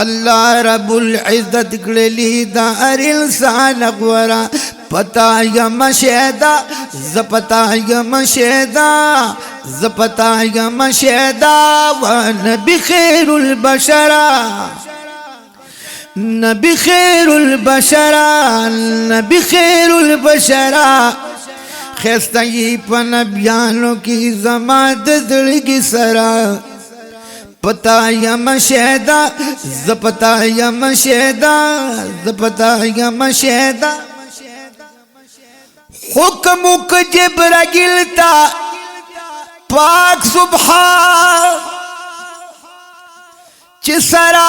اللہ رب العزت کړلی دا هر انسان غورا پتا یم شهدا زپتا یم شهدا زپتا یم شهدا ونبی خیر البشر نبی خیر البشر نبی خیر البشر خستگی پا نبیانو کی زمان دزلگی سرا پتا یم شهدا زپتا یم شهدا زپتا یم شهدا حکمو کا جبرائیل تا پاک سبحان چی سرا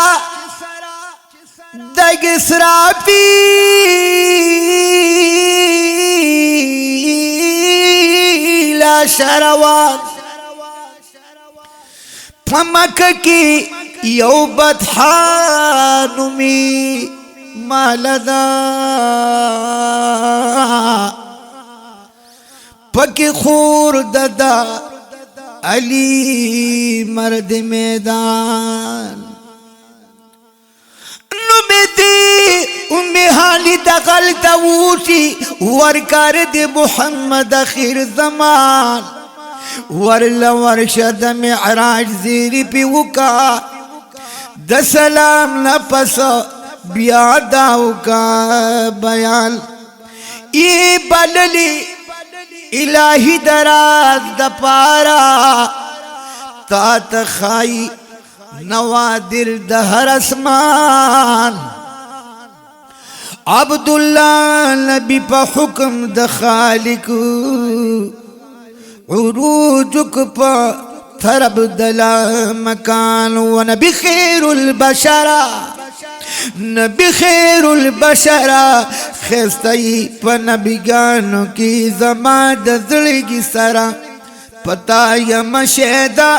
دگ اسرافیل شروان پمک کی یو بدحانمی مالدا پکی خور ددا علی مرد میدان امی حالی دخل تاوشی ورکار دی محمد اخیر زمان ورشد معراج زیری پی وکا د سلام نپس بیاداو کا بیان ای بللی الہی دراز دا پارا تا تخائی نوادر دہر اسمان عبداللہ نبی پا حکم د خالق عروجک پا ترب دلا مکان ونبی خیر البشر نبی خیر البشر خیستی پا نبیگانو کی زمان دزلگی سرا پتا یم شهدا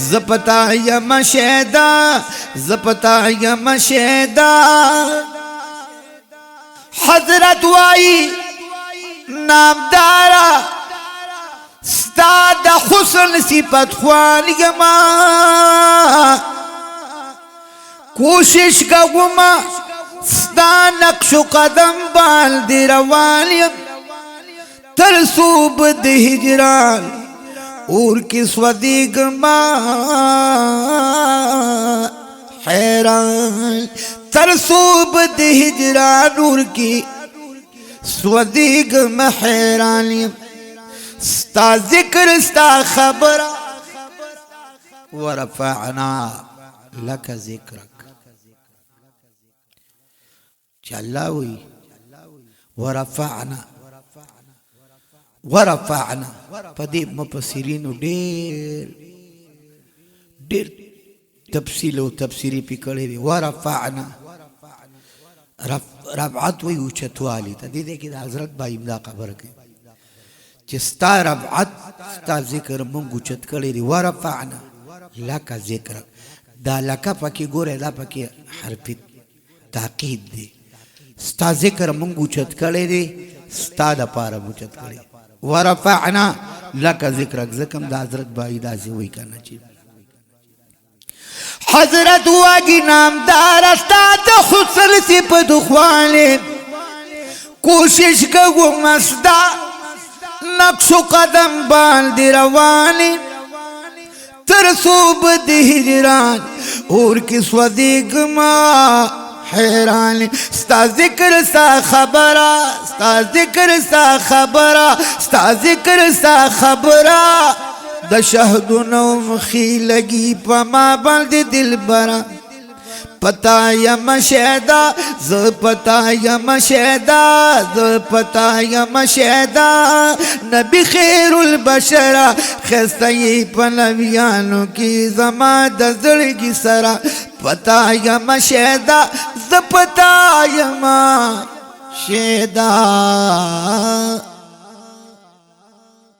زپتا یم شهدا زپتا یم شهدا حضرت وائی نامدارا ستا دا حسن صفت خوان یما کوشش کا گما ستا نقش قدم بال دی روان یم ترسوب دی ہجران اور کس ودیگما حیران ترسوب دی ہجران اور کی سودیگما حیران ستا ذکر ستا خبر ورفعنا لک ذکرک چلا ہوئی ورفعنا پدی مفسرینو دیر تفصیل و تفسیری پی کڑی دی ورفعنا رفعت وی اوچتوالی تا دی دیکھی دا حضرت بائی امدا خبر کی چی ستا رفعت ستا ذکر منگو چت کڑی دی ورفعنا لکا ذکر دا لکا پاکی گورے دا پاکی حرفی تاقید دی ستا ذکر منگو چت کڑی دی ستا دا پارا مچت کڑی ورفعنا لکا ذکرک ذکم دا حضرت بائی دا زیوئی کرنا چی حضرت واگی نام دار استاد خسر سی پدخوانے کوشش کگو مسدا نقش قدم بال دی روانی ترسوب دی ہجران اور کس ودیگما حیران ستا ذکر سا خبرہ ستا ذکر سا خبرہ ستا ذکر سا خبرہ دا شہد و نوم خیلگی پا ما بند دل برا پتا یم شہدا ز پتا یم شہدا ز پتا یم شہدا نبی خیر البشر خستی پا نبیانو کی زمان دزلگی سرا پتا یم شہدا ز پتا یم شہدا